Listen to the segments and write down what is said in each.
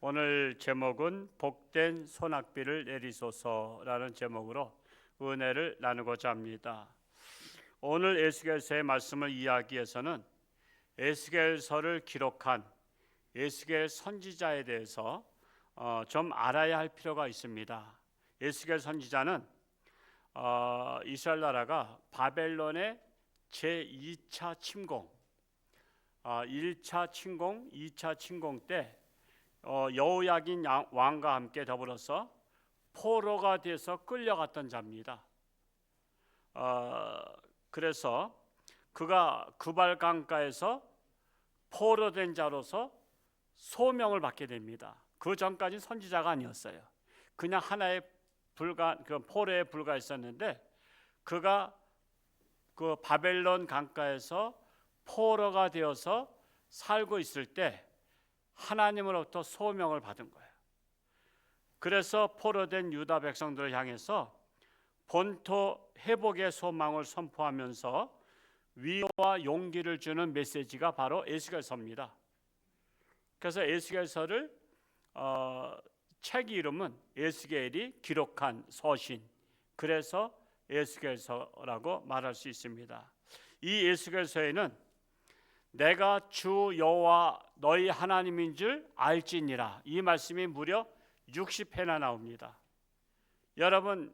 오늘 제목은 복된 소낙비를 내리소서라는 제목으로 은혜를 나누고자 합니다. 오늘 에스겔서의 말씀을 이야기해서는 에스겔서를 기록한 에스겔 선지자에 대해서 좀 알아야 할 필요가 있습니다. 에스겔 선지자는 이스라엘 나라가 바벨론의 제2차 침공, 1차 침공, 2차 침공 때 여호야긴 왕과 함께 더불어서 포로가 돼서 끌려갔던 자입니다. 그래서 그가 그발 강가에서 포로된 자로서 소명을 받게 됩니다. 그 전까지는 선지자가 아니었어요. 그냥 하나의 포로에 불과했었는데 그가 그 바벨론 강가에서 포로가 되어서 살고 있을 때 하나님으로부터 소명을 받은 거예요. 그래서 포로된 유다 백성들을 향해서 본토 회복의 소망을 선포하면서 위로와 용기를 주는 메시지가 바로 에스겔서입니다. 그래서 에스겔서를 책 이름은 에스겔이 기록한 서신, 그래서 에스겔서라고 말할 수 있습니다. 이 에스겔서에는 내가 주 여호와 너희 하나님인 줄 알지니라, 이 말씀이 무려 60회나 나옵니다. 여러분,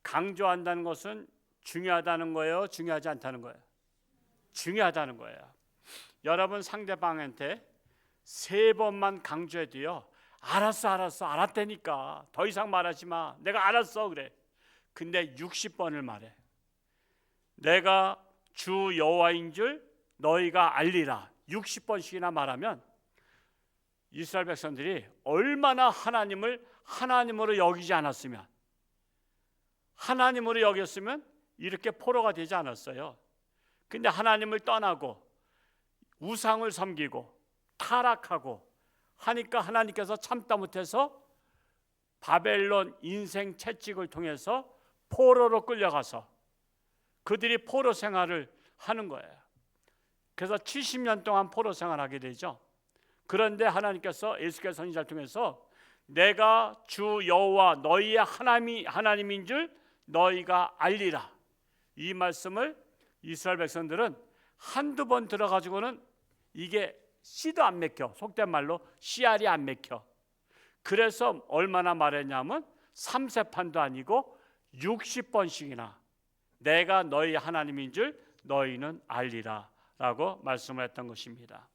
강조한다는 것은 중요하다는 거예요, 중요하지 않다는 거예요? 중요하다는 거예요. 여러분, 상대방한테 3번만 강조해도요, 알았어 알았다니까, 더 이상 말하지 마, 내가 알았어 그래. 근데 60번을 말해. 내가 주 여호와인 줄 너희가 알리라 60번씩이나 말하면 이스라엘 백성들이 얼마나 하나님을 하나님으로 여기지 않았으면, 하나님으로 여겼으면 이렇게 포로가 되지 않았어요. 근데 하나님을 떠나고 우상을 섬기고 타락하고 하니까 하나님께서 참다 못해서 바벨론 인생 채찍을 통해서 포로로 끌려가서 그들이 포로 생활을 하는 거예요. 그래서 70년 동안 포로 생활하게 되죠. 그런데 하나님께서 에스겔 선지자를 통해서 내가 주 여호와 너희의 하나님인 줄 너희가 알리라, 이 말씀을 이스라엘 백성들은 한두 번 들어가지고는 이게 씨도 안 맥혀, 속된 말로 씨알이 안 맥혀. 그래서 얼마나 말했냐면 3세판도 아니고 60번씩이나 내가 너희 하나님인 줄 너희는 알리라 라고 말씀을 했던 것입니다.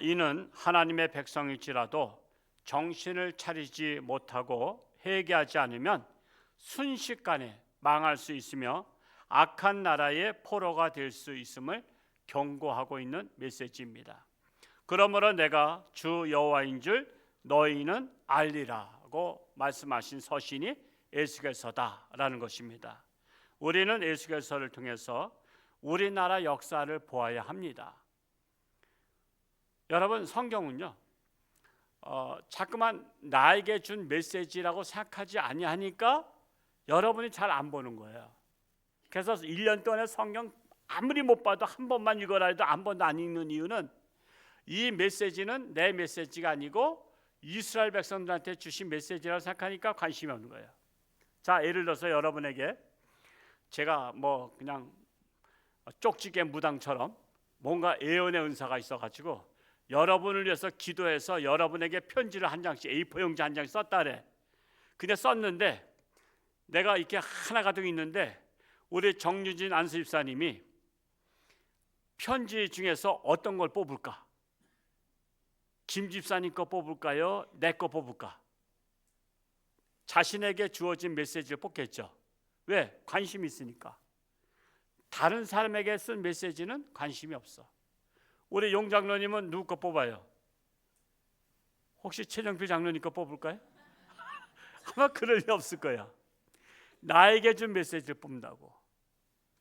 이는 하나님의 백성일지라도 정신을 차리지 못하고 회개하지 않으면 순식간에 망할 수 있으며 악한 나라의 포로가 될 수 있음을 경고하고 있는 메시지입니다. 그러므로 내가 주 여호와인 줄 너희는 알리라고 말씀하신 서신이 에스겔서다라는 것입니다. 우리는 에스겔서를 통해서 우리나라 역사를 보아야 합니다. 여러분, 성경은요 자꾸만 나에게 준 메시지라고 생각하지 아니하니까 여러분이 잘 안 보는 거예요. 그래서 1년 동안에 성경 아무리 못 봐도 한 번만 읽어라 해도 한 번도 안 읽는 이유는 이 메시지는 내 메시지가 아니고 이스라엘 백성들한테 주신 메시지라고 생각하니까 관심이 없는 거예요. 자, 예를 들어서 여러분에게 제가 그냥 쪽지게 무당처럼 뭔가 예언의 은사가 있어가지고 여러분을 위해서 기도해서 여러분에게 편지를 한 장씩, A4 용지 한 장씩 썼다 그래. 근데 썼는데 내가 이렇게 하나 가득 있는데 우리 정유진 안수집사님이 편지 중에서 어떤 걸 뽑을까? 김 집사님 거 뽑을까요? 내 거 뽑을까? 자신에게 주어진 메시지를 뽑겠죠. 왜? 관심이 있으니까. 다른 사람에게 쓴 메시지는 관심이 없어. 우리 용 장로님은 누구 거 뽑아요? 혹시 최정필 장로님 거 뽑을까요? 아마 그럴 리 없을 거야. 나에게 준 메시지를 뽑는다고.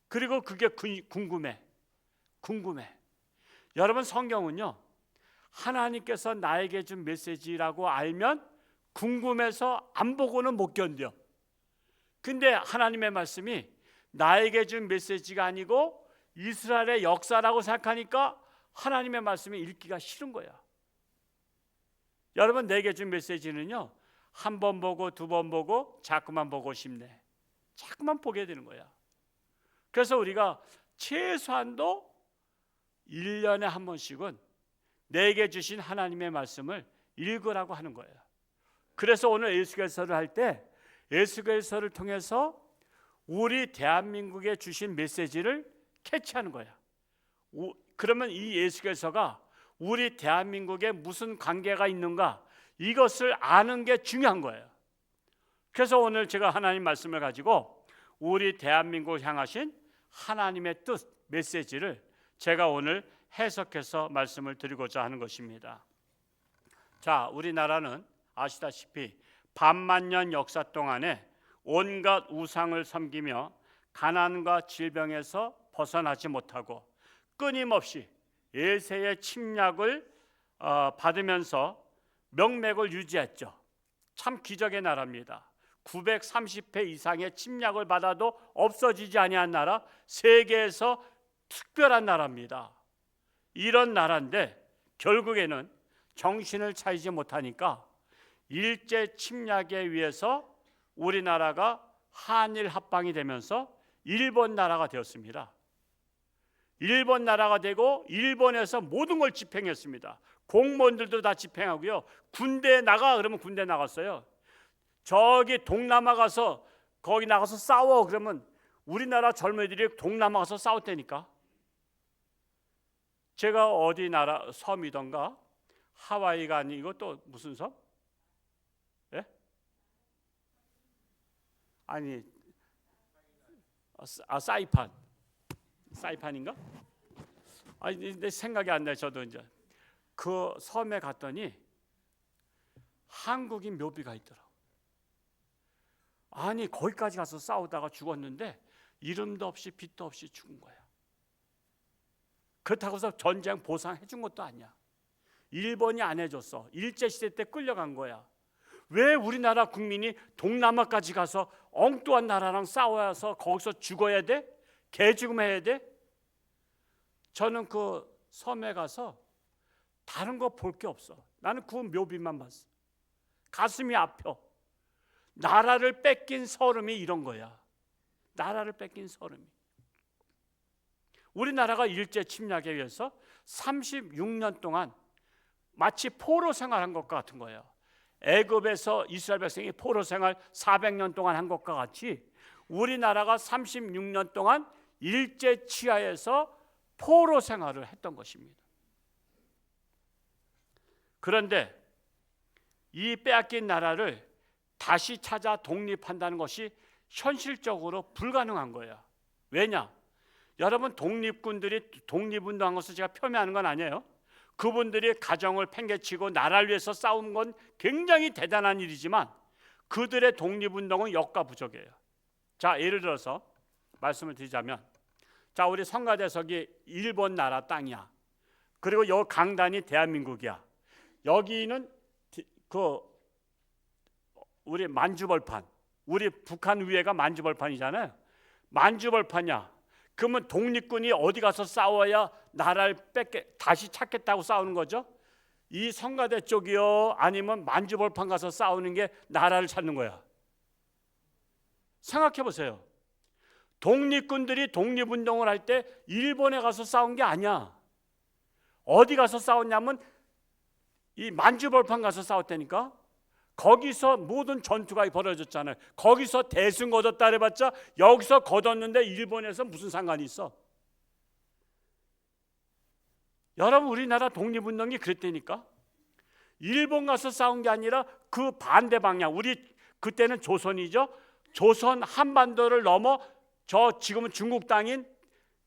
그리고 그게 궁금해. 여러분, 성경은요 하나님께서 나에게 준 메시지라고 알면 궁금해서 안 보고는 못 견뎌. 근데 하나님의 말씀이 나에게 준 메시지가 아니고 이스라엘의 역사라고 생각하니까 하나님의 말씀이 읽기가 싫은 거야. 여러분, 내게 준 메시지는요, 한 번 보고 두 번 보고 자꾸만 보고 싶네. 자꾸만 보게 되는 거야. 그래서 우리가 최소한도 1년에 한 번씩은 내게 주신 하나님의 말씀을 읽으라고 하는 거예요. 그래서 오늘 에스겔서를 할 때 에스겔서를 통해서 우리 대한민국에 주신 메시지를 캐치하는 거야. 그러면 이 에스겔서가 우리 대한민국에 무슨 관계가 있는가, 이것을 아는 게 중요한 거예요. 그래서 오늘 제가 하나님 말씀을 가지고 우리 대한민국을 향하신 하나님의 뜻, 메시지를 제가 오늘 해석해서 말씀을 드리고자 하는 것입니다. 자, 우리나라는 아시다시피 반만년 역사 동안에 온갖 우상을 섬기며 가난과 질병에서 벗어나지 못하고 끊임없이 외세의 침략을 받으면서 명맥을 유지했죠. 참 기적의 나라입니다. 930회 이상의 침략을 받아도 없어지지 아니한 나라, 세계에서 특별한 나라입니다. 이런 나라인데 결국에는 정신을 차리지 못하니까 일제 침략에 의해서 우리나라가 한일 합방이 되면서 일본 나라가 되었습니다. 일본 나라가 되고 일본에서 모든 걸 집행했습니다. 공무원들도 다 집행하고요. 군대에 나가 그러면 군대 나갔어요. 저기 동남아 가서 거기 나가서 싸워 그러면 우리나라 젊은이들이 동남아 가서 싸웠다니까. 제가 어디 나라 섬이던가 하와이가 아니고 또 무슨 섬? 예? 아니 사이판인가? 아니 내 생각이 안 나요. 저도 이제 그 섬에 갔더니 한국인 묘비가 있더라. 아니 거기까지 가서 싸우다가 죽었는데 이름도 없이 빛도 없이 죽은 거야. 그렇다고 해서 전쟁 보상해 준 것도 아니야. 일본이 안 해줬어. 일제시대 때 끌려간 거야. 왜 우리나라 국민이 동남아까지 가서 엉뚱한 나라랑 싸워서 거기서 죽어야 돼? 개죽음해야 돼? 저는 그 섬에 가서 다른 거 볼 게 없어. 나는 그 묘비만 봤어. 가슴이 아파. 나라를 뺏긴 서름이 이런 거야. 나라를 뺏긴 서름이. 우리나라가 일제 침략에 의해서 36년 동안 마치 포로 생활한 것과 같은 거예요. 애굽에서 이스라엘 백성이 포로 생활 400년 동안 한 것과 같이 우리나라가 36년 동안 일제 치하에서 포로 생활을 했던 것입니다. 그런데 이 빼앗긴 나라를 다시 찾아 독립한다는 것이 현실적으로 불가능한 거예요. 왜냐? 여러분, 독립군들이 독립운동한 것을 제가 폄훼하는 건 아니에요. 그분들이 가정을 팽개치고 나라를 위해서 싸운 건 굉장히 대단한 일이지만 그들의 독립운동은 역과부족이에요. 자, 예를 들어서 말씀을 드리자면, 자, 우리 성가대석이 일본 나라 땅이야. 그리고 여 강단이 대한민국이야. 여기는 그 우리 만주벌판, 우리 북한 위에가 만주벌판이잖아요. 만주벌판이야. 그러면 독립군이 어디 가서 싸워야 나라를 다시 찾겠다고 싸우는 거죠? 이 성가대 쪽이요, 아니면 만주벌판 가서 싸우는 게 나라를 찾는 거야. 생각해 보세요. 독립군들이 독립운동을 할 때 일본에 가서 싸운 게 아니야. 어디 가서 싸웠냐면 이 만주벌판 가서 싸웠다니까. 거기서 모든 전투가 벌어졌잖아요. 거기서 대승 거뒀다 해봤자 여기서 거뒀는데 일본에서 무슨 상관이 있어? 여러분, 우리나라 독립운동이 그랬다니까. 일본 가서 싸운 게 아니라 그 반대 방향, 우리 그때는 조선이죠. 조선 한반도를 넘어 저 지금은 중국 땅인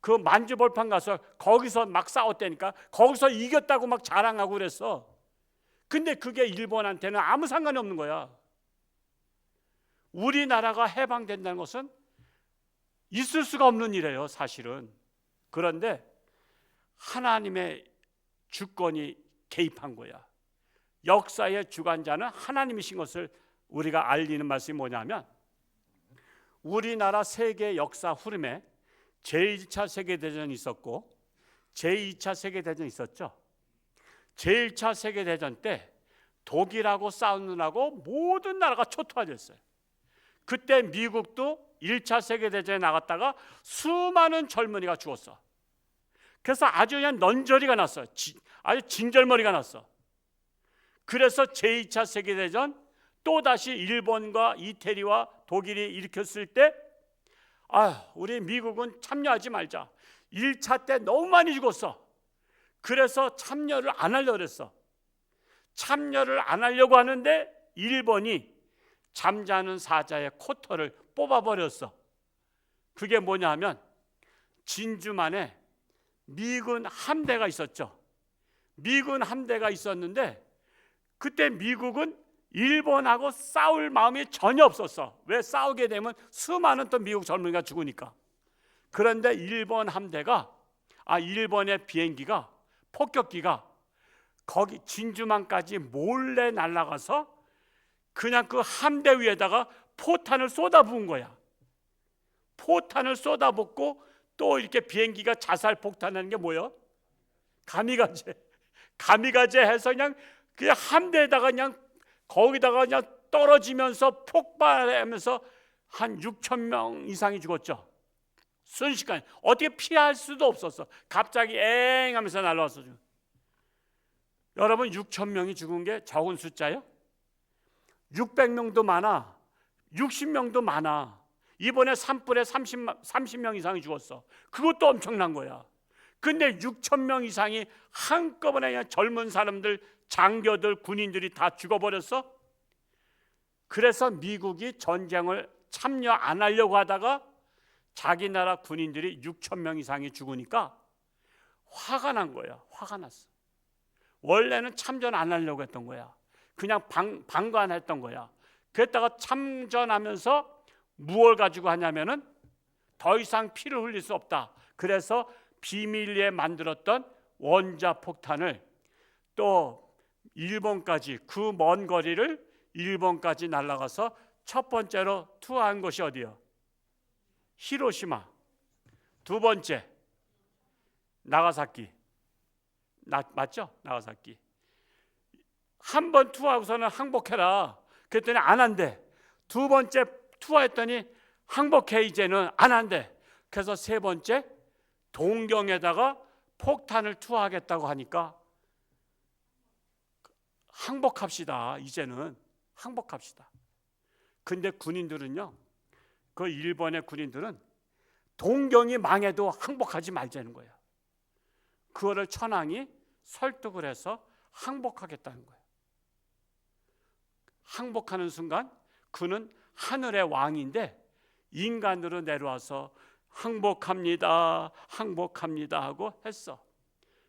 그 만주벌판 가서 거기서 막 싸웠다니까. 거기서 이겼다고 막 자랑하고 그랬어. 근데 그게 일본한테는 아무 상관이 없는 거야. 우리나라가 해방된다는 것은 있을 수가 없는 일이에요, 사실은. 그런데 하나님의 주권이 개입한 거야. 역사의 주관자는 하나님이신 것을 우리가 알리는 말씀이 뭐냐면, 우리나라 세계 역사 흐름에 제1차 세계대전이 있었고 제2차 세계대전 있었죠. 제1차 세계대전 때 독일하고 싸우느라고 모든 나라가 초토화됐어요. 그때 미국도 1차 세계대전에 나갔다가 수많은 젊은이가 죽었어. 그래서 아주 그냥 넌저리가 났어. 아주 진절머리가 났어. 그래서 제2차 세계대전 또다시 일본과 이태리와 독일이 일으켰을 때 우리 미국은 참여하지 말자. 1차 때 너무 많이 죽었어. 그래서 참여를 안 하려고 그랬어. 참여를 안 하려고 하는데 일본이 잠자는 사자의 코털을 뽑아버렸어. 그게 뭐냐 하면 진주만에 미군 함대가 있었죠. 미군 함대가 있었는데 그때 미국은 일본하고 싸울 마음이 전혀 없었어. 왜? 싸우게 되면 수많은 또 미국 젊은이가 죽으니까. 그런데 일본의 비행기가, 폭격기가 거기 진주만까지 몰래 날아가서 그냥 그 함대 위에다가 포탄을 쏟아부은 거야. 포탄을 쏟아붓고 또 이렇게 비행기가 자살 폭탄하는 게 뭐예요? 가미가제 해서 그냥 함대에다가 그냥 거기다가 그냥 떨어지면서 폭발하면서 한 6천 명 이상이 죽었죠. 순식간에 어떻게 피할 수도 없었어. 갑자기 엥 하면서 날아왔어. 여러분 6천 명이 죽은 게 적은 숫자예요? 600명도 많아. 60명도 많아. 이번에 산불에 30명 이상이 죽었어. 그것도 엄청난 거야. 근데 6천 명 이상이 한꺼번에 그냥 젊은 사람들, 장교들, 군인들이 다 죽어버렸어. 그래서 미국이 전쟁을 참여 안 하려고 하다가 자기 나라 군인들이 6천 명 이상이 죽으니까 화가 난 거야. 화가 났어. 원래는 참전 안 하려고 했던 거야. 그냥 방관했던 거야. 그랬다가 참전하면서 무엇을 가지고 하냐면은 더 이상 피를 흘릴 수 없다. 그래서 비밀리에 만들었던 원자폭탄을 또 일본까지, 그 먼 거리를 일본까지 날아가서 첫 번째로 투하한 것이 어디요? 히로시마. 두 번째 나가사키. 맞죠? 나가사키. 한 번 투하하고서는 항복해라. 그랬더니 안 한대. 두 번째 투하했더니 항복해, 이제는 안 한대. 그래서 세 번째 동경에다가 폭탄을 투하하겠다고 하니까 항복합시다. 이제는 항복합시다. 근데 군인들은요, 그 일본의 군인들은 동경이 망해도 항복하지 말자는 거야. 그거를 천황이 설득을 해서 항복하겠다는 거야. 항복하는 순간 그는 하늘의 왕인데 인간으로 내려와서 항복합니다, 항복합니다 하고 했어.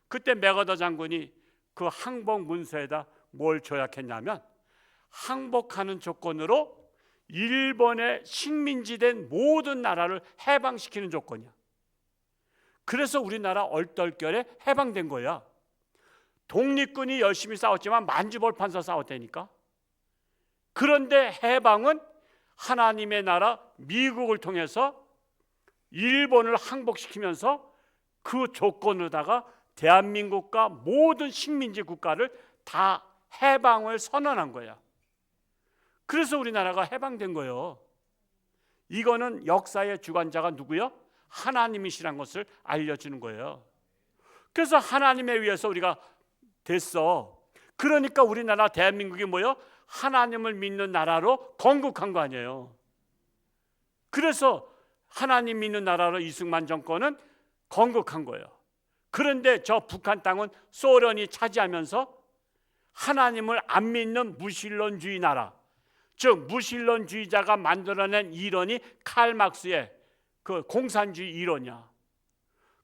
그때 메가더 장군이 그 항복 문서에다 뭘 조약했냐면 항복하는 조건으로 일본의 식민지된 모든 나라를 해방시키는 조건이야. 그래서 우리나라 얼떨결에 해방된 거야. 독립군이 열심히 싸웠지만 만주벌판서 싸웠다니까. 그런데 해방은 하나님의 나라 미국을 통해서 일본을 항복시키면서 그 조건으로다가 대한민국과 모든 식민지 국가를 다 해방을 선언한 거야. 그래서 우리나라가 해방된 거예요. 이거는 역사의 주관자가 누구요? 하나님이시란 것을 알려주는 거예요. 그래서 하나님에 의해서 우리가 됐어. 그러니까 우리나라 대한민국이 뭐예요? 하나님을 믿는 나라로 건국한 거 아니에요. 그래서 하나님 믿는 나라로 이승만 정권은 건국한 거예요. 그런데 저 북한 땅은 소련이 차지하면서 하나님을 안 믿는 무신론주의 나라, 즉 무신론주의자가 만들어낸 이론이 칼 막스의 그 공산주의 이론이야.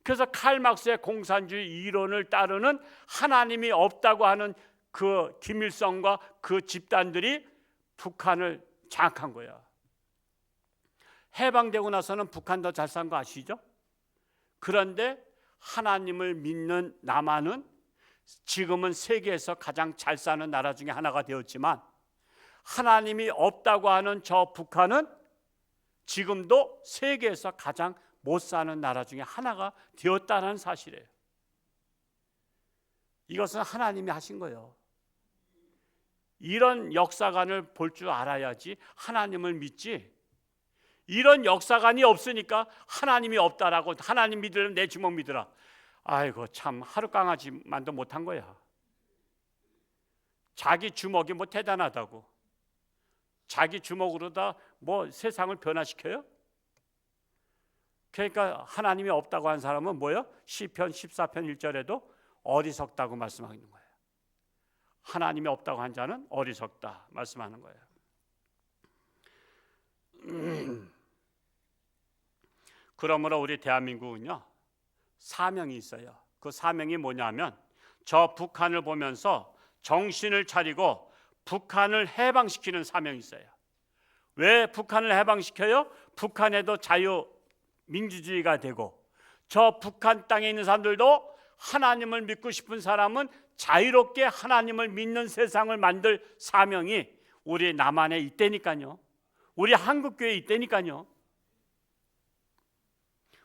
그래서 칼 막스의 공산주의 이론을 따르는 하나님이 없다고 하는 그 김일성과 그 집단들이 북한을 장악한 거야. 해방되고 나서는 북한 더 잘 산 거 아시죠? 그런데 하나님을 믿는 남한은 지금은 세계에서 가장 잘 사는 나라 중에 하나가 되었지만 하나님이 없다고 하는 저 북한은 지금도 세계에서 가장 못 사는 나라 중에 하나가 되었다는 사실이에요. 이것은 하나님이 하신 거예요. 이런 역사관을 볼 줄 알아야지 하나님을 믿지. 이런 역사관이 없으니까 하나님이 없다라고, 하나님 믿으려면 내 주먹 믿으라. 아이고 참, 하루 강아지만도 못한 거야. 자기 주먹이 뭐 대단하다고, 자기 주먹으로 다 뭐 세상을 변화시켜요? 그러니까 하나님이 없다고 한 사람은 뭐예요? 시편 14편 1절에도 어리석다고 말씀하고 있는 거예요. 하나님이 없다고 한 자는 어리석다 말씀하는 거예요. 그러므로 우리 대한민국은요, 사명이 있어요. 그 사명이 뭐냐면, 저 북한을 보면서 정신을 차리고 북한을 해방시키는 사명이 있어요. 왜 북한을 해방시켜요? 북한에도 자유민주주의가 되고, 저 북한 땅에 있는 사람들도 하나님을 믿고 싶은 사람은 자유롭게 하나님을 믿는 세상을 만들 사명이 우리 남한에 있다니까요. 우리 한국교회에 있다니까요.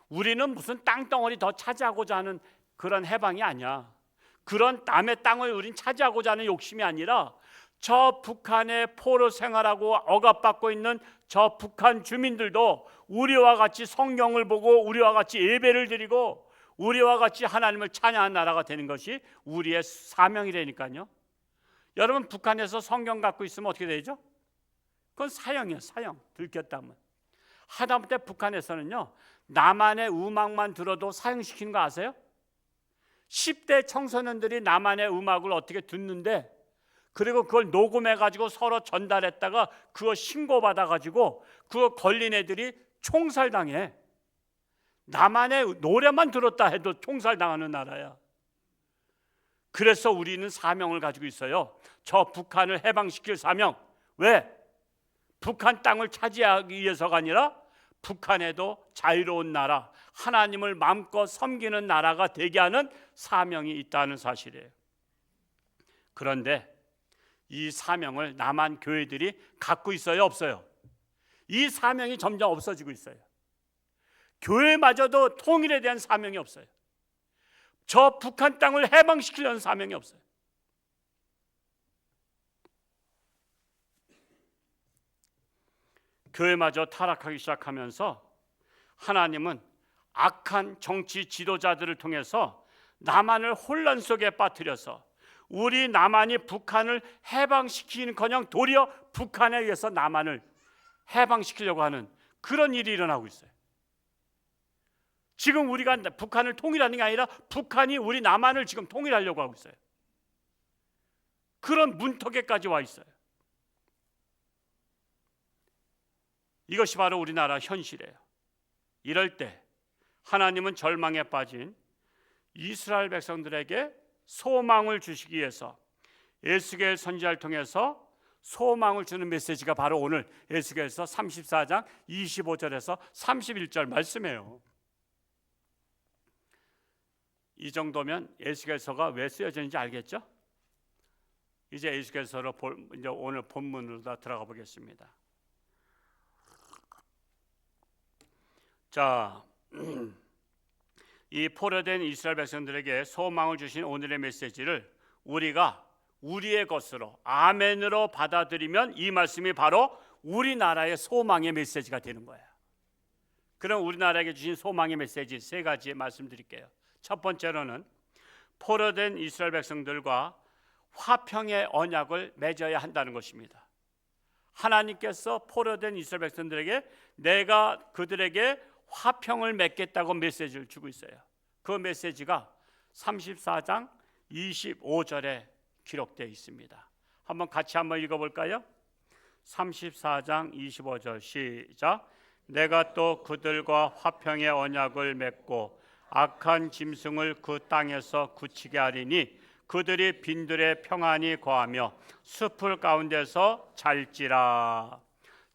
우리는 무슨 땅덩어리 더 차지하고자 하는 그런 해방이 아니야. 그런 남의 땅을 우린 차지하고자 하는 욕심이 아니라, 저 북한에 포로 생활하고 억압받고 있는 저 북한 주민들도 우리와 같이 성경을 보고 우리와 같이 예배를 드리고 우리와 같이 하나님을 찬양하는 나라가 되는 것이 우리의 사명이라니까요. 여러분, 북한에서 성경 갖고 있으면 어떻게 되죠? 그건 사형이에요. 사형. 들켰다면. 하다못해 북한에서는요, 남한의 음악만 들어도 사형시키는 거 아세요? 10대 청소년들이 남한의 음악을 어떻게 듣는데, 그리고 그걸 녹음해가지고 서로 전달했다가 그거 신고받아가지고 그거 걸린 애들이 총살당해. 남한의 노래만 들었다 해도 총살당하는 나라야. 그래서 우리는 사명을 가지고 있어요. 저 북한을 해방시킬 사명. 왜? 북한 땅을 차지하기 위해서가 아니라 북한에도 자유로운 나라, 하나님을 마음껏 섬기는 나라가 되게 하는 사명이 있다는 사실이에요. 그런데 이 사명을 남한 교회들이 갖고 있어요, 없어요? 이 사명이 점점 없어지고 있어요. 교회마저도 통일에 대한 사명이 없어요. 저 북한 땅을 해방시키려는 사명이 없어요. 교회마저 타락하기 시작하면서 하나님은 악한 정치 지도자들을 통해서 남한을 혼란 속에 빠뜨려서 우리 남한이 북한을 해방시키는커녕 도리어 북한에 의해서 남한을 해방시키려고 하는 그런 일이 일어나고 있어요. 지금 우리가 북한을 통일하는 게 아니라 북한이 우리 남한을 지금 통일하려고 하고 있어요. 그런 문턱에까지 와 있어요. 이것이 바로 우리나라 현실이에요. 이럴 때 하나님은 절망에 빠진 이스라엘 백성들에게 소망을 주시기 위해서 에스겔 선지자를 통해서 소망을 주는 메시지가 바로 오늘 에스겔서 34장 25절에서 31절 말씀이에요. 이 정도면 에스겔서가 왜 쓰여졌는지 알겠죠? 이제 에스겔서로 이제 오늘 본문으로 다 들어가 보겠습니다. 자, 이 포로된 이스라엘 백성들에게 소망을 주신 오늘의 메시지를 우리가 우리의 것으로 아멘으로 받아들이면 이 말씀이 바로 우리나라의 소망의 메시지가 되는 거예요. 그럼 우리나라에게 주신 소망의 메시지 세 가지 말씀드릴게요. 첫 번째로는 포로된 이스라엘 백성들과 화평의 언약을 맺어야 한다는 것입니다. 하나님께서 포로된 이스라엘 백성들에게 내가 그들에게 화평을 맺겠다고 메시지를 주고 있어요. 그 메시지가 34장 25절에 기록되어 있습니다. 한번 같이 한번 읽어볼까요? 34장 25절 시작. 내가 또 그들과 화평의 언약을 맺고 악한 짐승을 그 땅에서 굳히게 하리니 그들이 빈들에 평안히 거하며 숲을 가운데서 잘지라.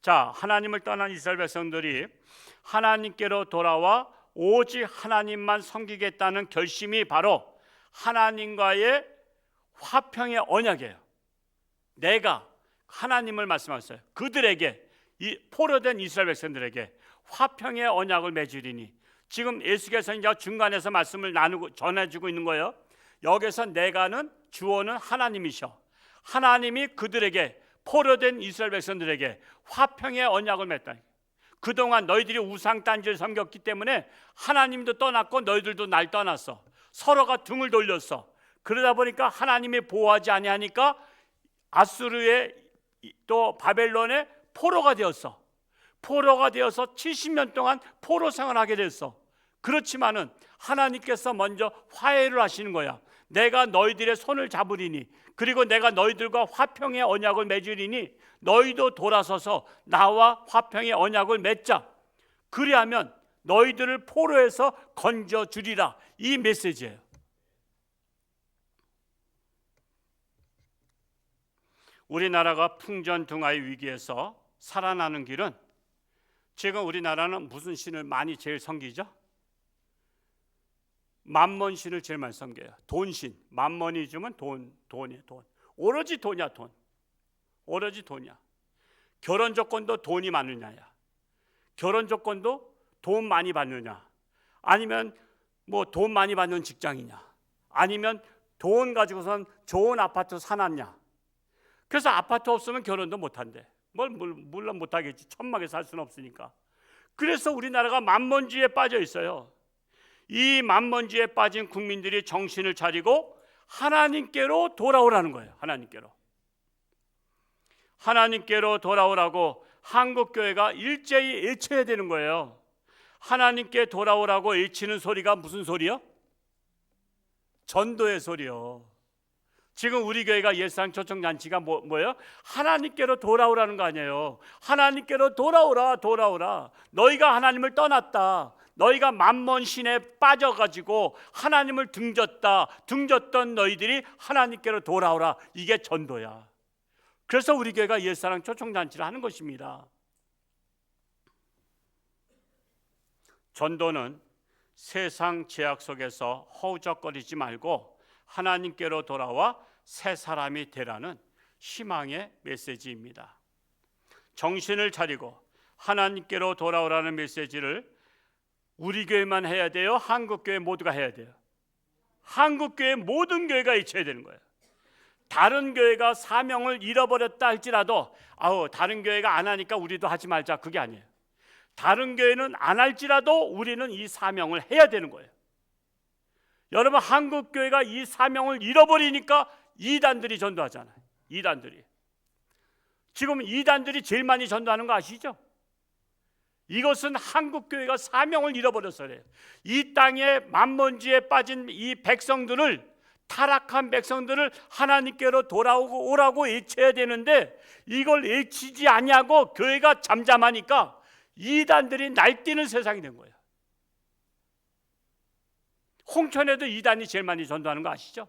자, 하나님을 떠난 이스라엘 백성들이 하나님께로 돌아와 오직 하나님만 섬기겠다는 결심이 바로 하나님과의 화평의 언약이에요. 내가 하나님을 말씀하셨어요. 그들에게, 이 포로된 이스라엘 백성들에게 화평의 언약을 맺으리니, 지금 에스겔 선지자가 중간에서 말씀을 나누고 전해주고 있는 거예요. 여기서 내가는 주어는 하나님이셔. 하나님이 그들에게 포로된 이스라엘 백성들에게 화평의 언약을 맺다. 그동안 너희들이 우상 딴지를 섬겼기 때문에 하나님도 떠났고 너희들도 날 떠났어. 서로가 등을 돌렸어. 그러다 보니까 하나님이 보호하지 아니하니까 아수르의 또 바벨론의 포로가 되었어. 포로가 되어서 70년 동안 포로 생활하게 됐어. 그렇지만은 하나님께서 먼저 화해를 하시는 거야. 내가 너희들의 손을 잡으리니, 그리고 내가 너희들과 화평의 언약을 맺으리니 너희도 돌아서서 나와 화평의 언약을 맺자. 그리하면 너희들을 포로에서 건져 주리라. 이 메시지예요. 우리나라가 풍전등화의 위기에서 살아나는 길은, 지금 우리나라는 무슨 신을 많이 제일 섬기죠? 만몬신을 제일 많이 섬겨요. 돈신. 만몬이즘은 돈이에요. 돈. 오로지 돈이야. 돈. 오로지 돈이야. 결혼 조건도 돈이 많으냐야. 결혼 조건도 돈 많이 받느냐, 아니면 뭐 돈 많이 받는 직장이냐, 아니면 돈 가지고선 좋은 아파트 사놨냐. 그래서 아파트 없으면 결혼도 못한대. 물론 못하겠지. 천막에 살 수는 없으니까. 그래서 우리나라가 만몬주의에 빠져 있어요. 이 만몬주의에 빠진 국민들이 정신을 차리고 하나님께로 돌아오라는 거예요. 하나님께로 돌아오라고 한국교회가 일제히 외쳐야 되는 거예요. 하나님께 돌아오라고 외치는 소리가 무슨 소리요? 전도의 소리요. 지금 우리 교회가 예상 초청잔치가 뭐예요? 하나님께로 돌아오라는 거 아니에요. 하나님께로 돌아오라. 너희가 하나님을 떠났다. 너희가 만몬신에 빠져가지고 하나님을 등졌던 너희들이 하나님께로 돌아오라. 이게 전도야. 그래서 우리 교회가 옛사랑 초청잔치를 하는 것입니다. 전도는 세상 제약 속에서 허우적거리지 말고 하나님께로 돌아와 새 사람이 되라는 희망의 메시지입니다. 정신을 차리고 하나님께로 돌아오라는 메시지를 우리 교회만 해야 돼요? 한국교회 모두가 해야 돼요? 한국교회 모든 교회가 외쳐야 되는 거예요. 다른 교회가 사명을 잃어버렸다 할지라도 다른 교회가 안 하니까 우리도 하지 말자, 그게 아니에요. 다른 교회는 안 할지라도 우리는 이 사명을 해야 되는 거예요. 여러분, 한국교회가 이 사명을 잃어버리니까 이단들이 전도하잖아요. 이단들이. 지금 이단들이 제일 많이 전도하는 거 아시죠? 이것은 한국교회가 사명을 잃어버려서 그래요. 이 땅에 만몬주의에 빠진 이 백성들을, 타락한 백성들을 하나님께로 돌아오라고 외쳐야 되는데 이걸 외치지 아니하고 교회가 잠잠하니까 이단들이 날뛰는 세상이 된 거예요. 홍천에도 이단이 제일 많이 전도하는 거 아시죠?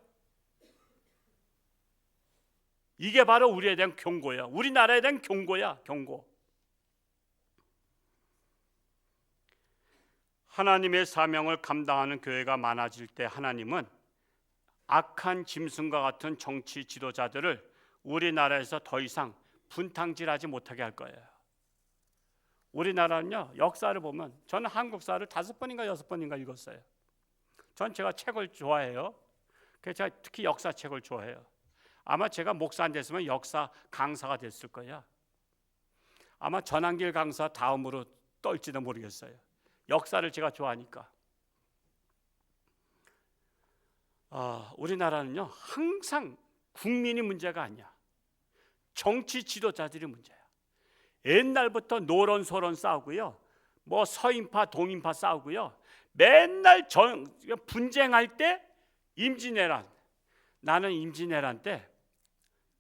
이게 바로 우리에 대한 경고야. 우리나라에 대한 경고야. 경고. 하나님의 사명을 감당하는 교회가 많아질 때 하나님은 악한 짐승과 같은 정치 지도자들을 우리나라에서 더 이상 분탕질하지 못하게 할 거예요. 우리나라는요, 역사를 보면, 저는 한국사를 5번인가 6번인가 읽었어요. 전 제가 책을 좋아해요. 그래서 제가 특히 역사책을 좋아해요. 아마 제가 목사 안 됐으면 역사 강사가 됐을 거예요. 아마 전한길 강사 다음으로 떨지도 모르겠어요. 역사를 제가 좋아하니까. 우리나라는요, 항상 국민이 문제가 아니야. 정치 지도자들이 문제야. 옛날부터 노론 소론 싸우고요, 뭐 서인파 동인파 싸우고요, 맨날 분쟁할 때 임진왜란, 나는 임진왜란 때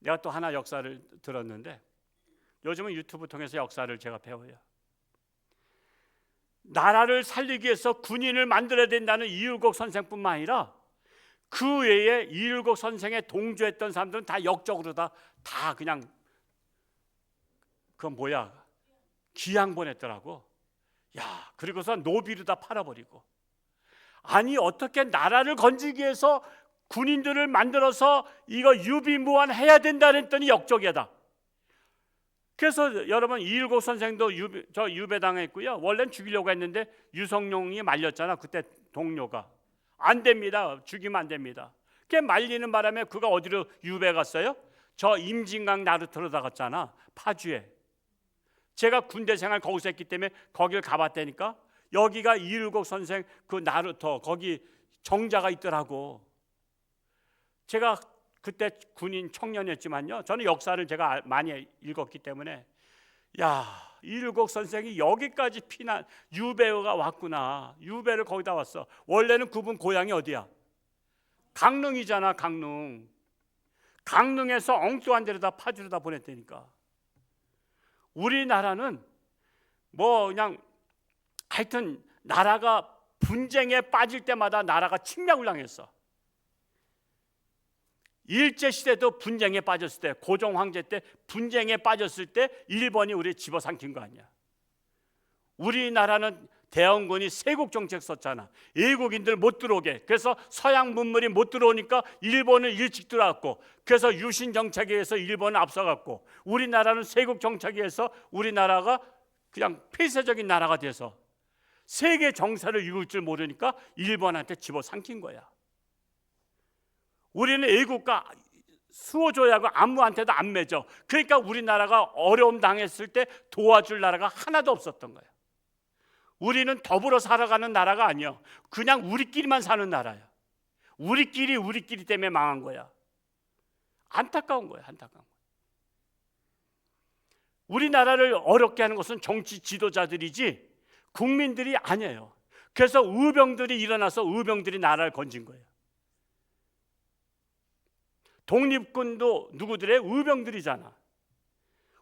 내가 또 하나 역사를 들었는데, 요즘은 유튜브 통해서 역사를 제가 배워요. 나라를 살리기 위해서 군인을 만들어야 된다는 이율곡 선생뿐만 아니라 그 외에 이율곡 선생에 동조했던 사람들은 다 역적으로 다 그냥 기양 보냈더라고. 야, 그리고서 노비로 다 팔아버리고. 아니, 어떻게 나라를 건지기 위해서 군인들을 만들어서 이거 유비무환 해야 된다 했더니 역적이다. 그래서 여러분, 이율곡 선생도 유배당했고요. 원래는 죽이려고 했는데 유성룡이 말렸잖아. 그때 동료가. 안 됩니다. 죽이면 안 됩니다. 그게 말리는 바람에 그가 어디로 유배 갔어요? 저 임진강 나루터로 나갔잖아. 파주에. 제가 군대 생활 거기서 했기 때문에 거기를 가봤다니까. 여기가 이일곡 선생 그 나루터 거기 정자가 있더라고. 제가 그때 군인 청년이었지만요, 저는 역사를 제가 많이 읽었기 때문에 야, 이일곡 선생이 여기까지 피난 유배가 왔구나. 유배를 거기다 왔어. 원래는 그분 고향이 어디야? 강릉이잖아. 강릉. 강릉에서 엉뚱한 데로다 파주로다 보냈다니까. 우리나라는 뭐 그냥 하여튼 나라가 분쟁에 빠질 때마다 나라가 침략을 당했어. 일제시대도 분쟁에 빠졌을 때, 고종 황제 때 분쟁에 빠졌을 때 일본이 우리 집어삼킨 거 아니야. 우리나라는 대원군이 세국 정책 썼잖아. 외국인들 못 들어오게. 그래서 서양 문물이 못 들어오니까 일본은 일찍 들어왔고, 그래서 유신 정책에 의해서 일본은 앞서갔고, 우리나라는 세국 정책에 의해서 우리나라가 그냥 폐쇄적인 나라가 돼서 세계 정세를 이룰 줄 모르니까 일본한테 집어삼킨 거야. 우리는 애국가 수호조약을 아무한테도 안 맺어. 그러니까 우리나라가 어려움 당했을 때 도와줄 나라가 하나도 없었던 거야. 우리는 더불어 살아가는 나라가 아니야. 그냥 우리끼리만 사는 나라야. 우리끼리 때문에 망한 거야. 안타까운 거야. 안타까운 거야. 우리나라를 어렵게 하는 것은 정치 지도자들이지 국민들이 아니에요. 그래서 의병들이 일어나서 의병들이 나라를 건진 거예요. 독립군도 누구들의 의병들이잖아.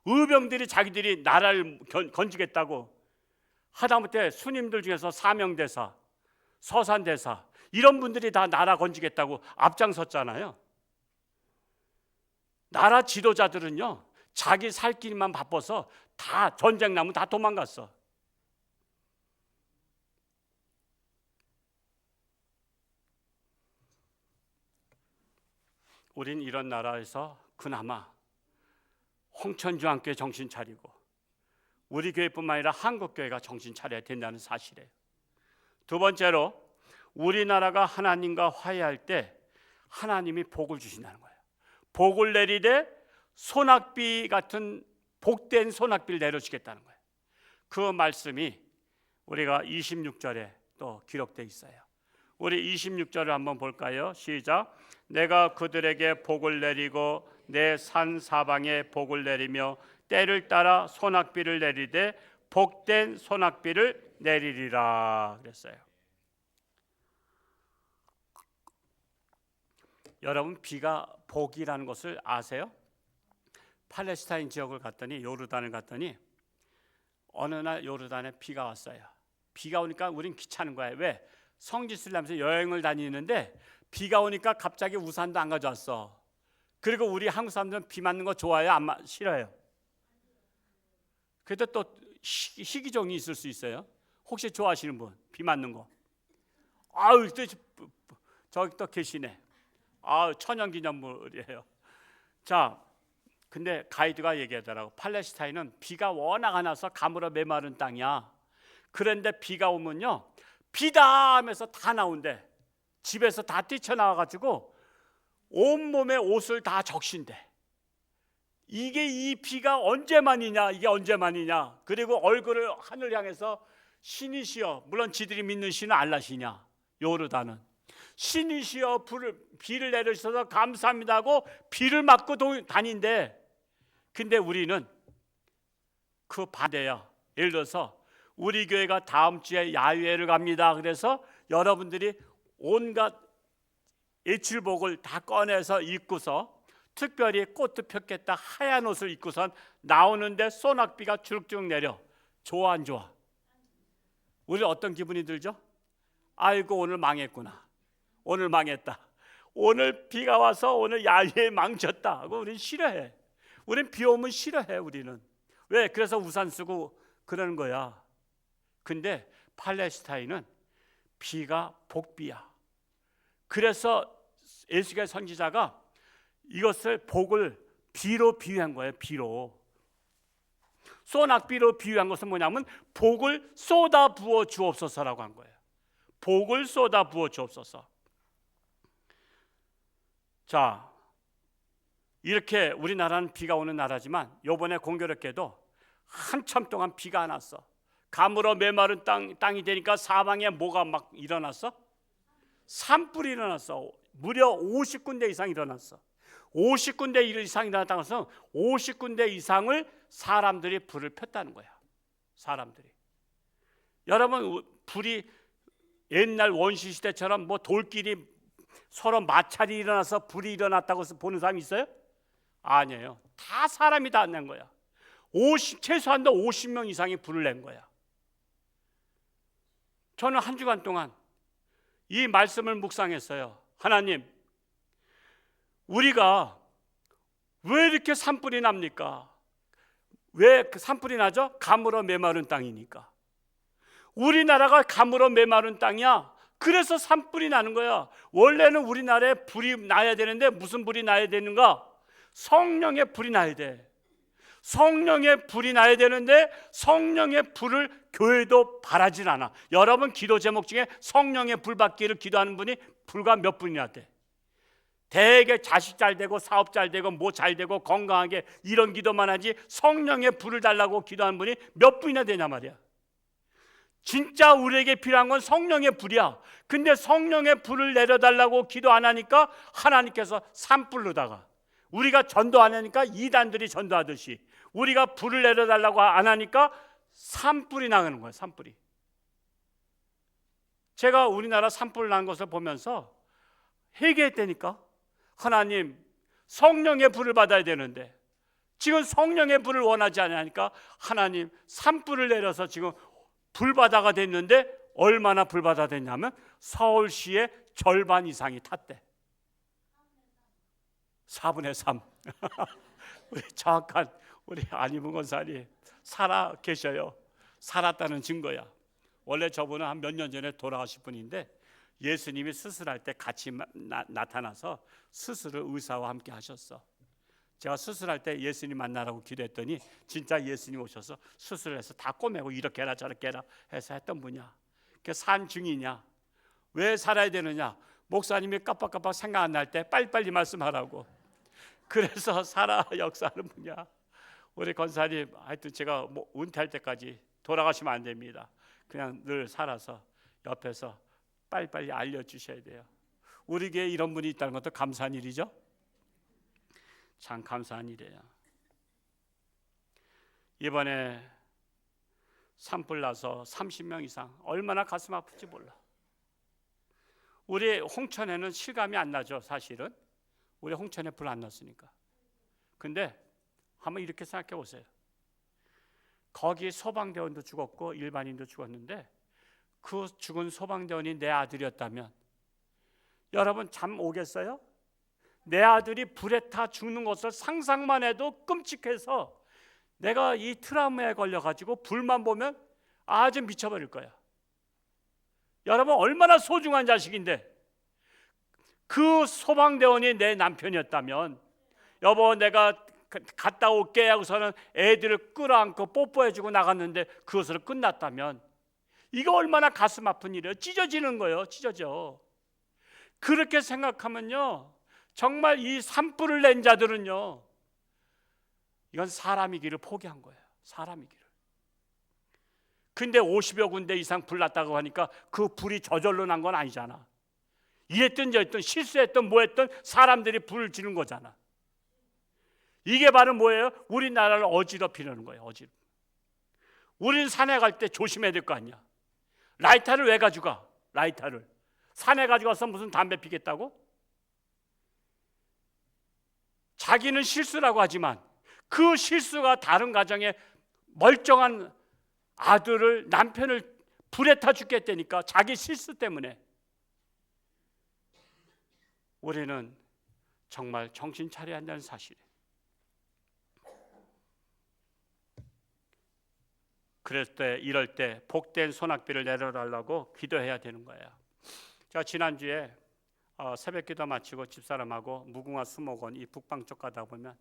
의병들이 자기들이 나라를 건지겠다고 하다못해 스님들 중에서 사명대사, 서산대사 이런 분들이 다 나라 건지겠다고 앞장섰잖아요. 나라 지도자들은요, 자기 살 길만 바빠서 다 전쟁 나면 다 도망갔어. 우린 이런 나라에서 그나마 홍천중앙교회 정신 차리고 우리 교회뿐만 아니라 한국교회가 정신 차려야 된다는 사실이에요. 두 번째로, 우리나라가 하나님과 화해할 때 하나님이 복을 주신다는 거예요. 복을 내리되 소낙비 같은 복된 소낙비를 내려주겠다는 거예요. 그 말씀이 우리가 26절에 또 기록되어 있어요. 우리 26절을 한번 볼까요? 시작. 내가 그들에게 복을 내리고 내 산 사방에 복을 내리며 때를 따라 소낙비를 내리되 복된 소낙비를 내리리라 그랬어요. 여러분, 비가 복이라는 것을 아세요? 팔레스타인 지역을 갔더니, 요르단을 갔더니 어느 날 요르단에 비가 왔어요. 비가 오니까 우린 귀찮은 거예요. 왜? 성지순례 하면서 여행을 다니는데 비가 오니까 갑자기 우산도 안 가져왔어. 그리고 우리 한국 사람들은 비 맞는 거 좋아해요? 싫어해요? 그래도 또 희귀종이 있을 수 있어요. 혹시 좋아하시는 분? 비 맞는 거. 아유, 저기 또 계시네. 아유, 천연기념물이에요. 자, 근데 가이드가 얘기하더라고. 팔레스타인은 비가 워낙 안 와서 가물어 메마른 땅이야. 그런데 비가 오면요, 비다 하면서 다 나온대. 집에서 다 뛰쳐나와가지고 온몸에 옷을 다 적신대. 이게 이 비가 언제만이냐, 이게 언제만이냐. 그리고 얼굴을 하늘 향해서 신이시여, 물론 지들이 믿는 신은 알라시냐, 요르단은 신이시여 비를 내려주셔서 감사합니다 하고 비를 맞고 다닌대. 근데 우리는 그 반대야. 예를 들어서 우리 교회가 다음 주에 야유회를 갑니다. 그래서 여러분들이 온갖 예칠복을 다 꺼내서 입고서, 특별히 꽃도 폈겠다 하얀 옷을 입고선 나오는데 소낙비가 주룩주룩 내려. 좋아 안 좋아? 우리 어떤 기분이 들죠? 아이고, 오늘 망했구나. 오늘 망했다. 오늘 비가 와서 오늘 야유회 망쳤다 하고 우리는 싫어해. 우리는 비 오면 싫어해. 우리는 왜? 그래서 우산 쓰고 그러는 거야. 근데 팔레스타인은 비가 복비야. 그래서 에스겔 선지자가 이것을 복을 비로 비유한 거예요. 비로. 소낙비로 비유한 것은 뭐냐면 복을 쏟아 부어 주옵소서라고 한 거예요. 복을 쏟아 부어 주옵소서. 자, 이렇게 우리나라는 비가 오는 나라지만 요번에 공교롭게도 한참 동안 비가 안 왔어. 가물어 메마른 땅이 되니까 사방에 뭐가 막 일어났어? 산불이 일어났어. 무려 50군데 이상 일어났어. 50군데 이상 일어났다고 해서 50군데 이상을 사람들이 불을 폈다는 거야. 사람들이. 여러분, 불이 옛날 원시시대처럼 뭐 돌끼리 서로 마찰이 일어나서 불이 일어났다고 보는 사람이 있어요? 아니에요. 다 사람이 다 낸 거야. 최소한도 50명 이상이 불을 낸 거야. 저는 한 주간 동안 이 말씀을 묵상했어요. 하나님, 우리가 왜 이렇게 산불이 납니까? 왜 그 산불이 나죠? 가물어 메마른 땅이니까. 우리나라가 가물어 메마른 땅이야. 그래서 산불이 나는 거야. 원래는 우리나라에 불이 나야 되는데 무슨 불이 나야 되는가? 성령의 불이 나야 돼. 성령의 불이 나야 되는데 성령의 불을 교회도 바라질 않아. 여러분 기도 제목 중에 성령의 불 받기를 기도하는 분이 불과 몇 분이나 돼. 대개 자식 잘 되고 사업 잘 되고 뭐 잘 되고 건강하게 이런 기도만 하지 성령의 불을 달라고 기도하는 분이 몇 분이나 되냐 말이야. 진짜 우리에게 필요한 건 성령의 불이야. 근데 성령의 불을 내려달라고 기도 안 하니까 하나님께서 산불로다가, 우리가 전도 안 하니까 이단들이 전도하듯이 우리가 불을 내려달라고 안 하니까 산불이 나는 거예요. 산불이. 제가 우리나라 산불 난 것을 보면서 회개했다니까. 하나님, 성령의 불을 받아야 되는데 지금 성령의 불을 원하지 않으니까 하나님 산불을 내려서 지금 불바다가 됐는데 얼마나 불바다 됐냐면 서울시의 절반 이상이 탔대. 4분의 3. 우리 정확한 우리 안희문 권사님 살아 계셔요. 살았다는 증거야. 원래 저분은 한 몇 년 전에 돌아가신 분인데 예수님이 수술할 때 같이 나타나서 수술을 의사와 함께 하셨어. 제가 수술할 때 예수님 만나라고 기도했더니 진짜 예수님 오셔서 수술을 해서 다 꼬매고 이렇게 해라 저렇게 해라 해서 했던 분이야. 그게 산 중이냐? 왜 살아야 되느냐? 목사님이 깜빡깜빡 생각 안 날 때 빨리빨리 말씀하라고. 그래서 살아 역사하는 분이야. 우리 권사님 하여튼 제가 뭐 은퇴할 때까지 돌아가시면 안 됩니다. 그냥 늘 살아서 옆에서 빨리빨리 알려주셔야 돼요. 우리 교회에 이런 분이 있다는 것도 감사한 일이죠. 참 감사한 일이에요. 이번에 산불 나서 30명 이상, 얼마나 가슴 아플지 몰라. 우리 홍천에는 실감이 안 나죠. 사실은 우리 홍천에 불 안 났으니까. 근데 한번 이렇게 생각해 보세요. 거기 소방대원도 죽었고 일반인도 죽었는데 그 죽은 소방대원이 내 아들이었다면 여러분 잠 오겠어요? 내 아들이 불에 타 죽는 것을 상상만 해도 끔찍해서 내가 이 트라우마에 걸려가지고 불만 보면 아주 미쳐버릴 거야. 여러분 얼마나 소중한 자식인데 그 소방대원이 내 남편이었다면 여보 내가 갔다 올게 하고서는 애들을 끌어안고 뽀뽀해주고 나갔는데 그것으로 끝났다면 이거 얼마나 가슴 아픈 일이에요. 찢어지는 거예요. 찢어져. 그렇게 생각하면요 정말 이 산불을 낸 자들은요 이건 사람이기를 포기한 거예요. 사람이기를. 근데 50여 군데 이상 불 났다고 하니까 그 불이 저절로 난 건 아니잖아. 이랬든 저랬든 실수했든 뭐했든 사람들이 불을 지른 거잖아. 이게 바로 뭐예요? 우리나라를 어지럽히려는 거예요. 우리는 산에 갈 때 조심해야 될 거 아니야. 라이터를 왜 가져가? 라이터를 산에 가져가서 무슨 담배 피겠다고? 자기는 실수라고 하지만 그 실수가 다른 가정에 멀쩡한 아들을 남편을 불에 타 죽겠다니까 자기 실수 때문에. 우리는 정말 정신 차려야 한다는 사실. 그럴 때 이럴 때 복된 소낙비를 내려달라고 기도해야 되는 거예요. 제가 지난주에 새벽기도 마치고 집사람하고 무궁화 수목원 이 북방 쪽 가다 보면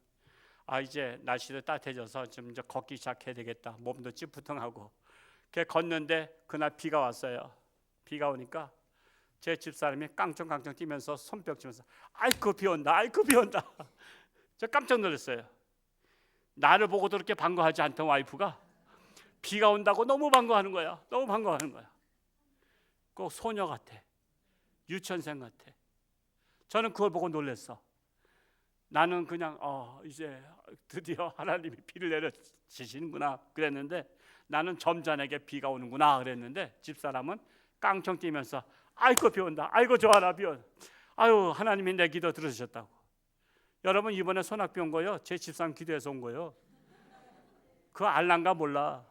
이제 날씨도 따뜻해져서 좀 이제 걷기 시작해야 되겠다. 몸도 찌뿌둥하고 걷는데 그날 비가 왔어요. 비가 오니까 제 집사람이 깡총깡총 뛰면서 손뼉 치면서 아이고 비 온다, 아이고 비 온다. 저 깜짝 놀랐어요. 나를 보고도 그렇게 반가워하지 않던 와이프가 비가 온다고 너무 반가워하는 거야. 너무 반가워하는 거야. 꼭 소녀 같아. 유치원생 같아. 저는 그걸 보고 놀랐어. 나는 그냥 이제 드디어 하나님이 비를 내려주시는구나 그랬는데, 나는 점잖에게 비가 오는구나 그랬는데, 집사람은 깡총 뛰면서 아이고 비 온다, 아이고 좋아라 비 온, 아유 하나님이 내 기도 들으셨다고. 여러분, 이번에 소낙비 온 거요, 제 집사람 기도해서 온 거요. 그거 알란가 몰라.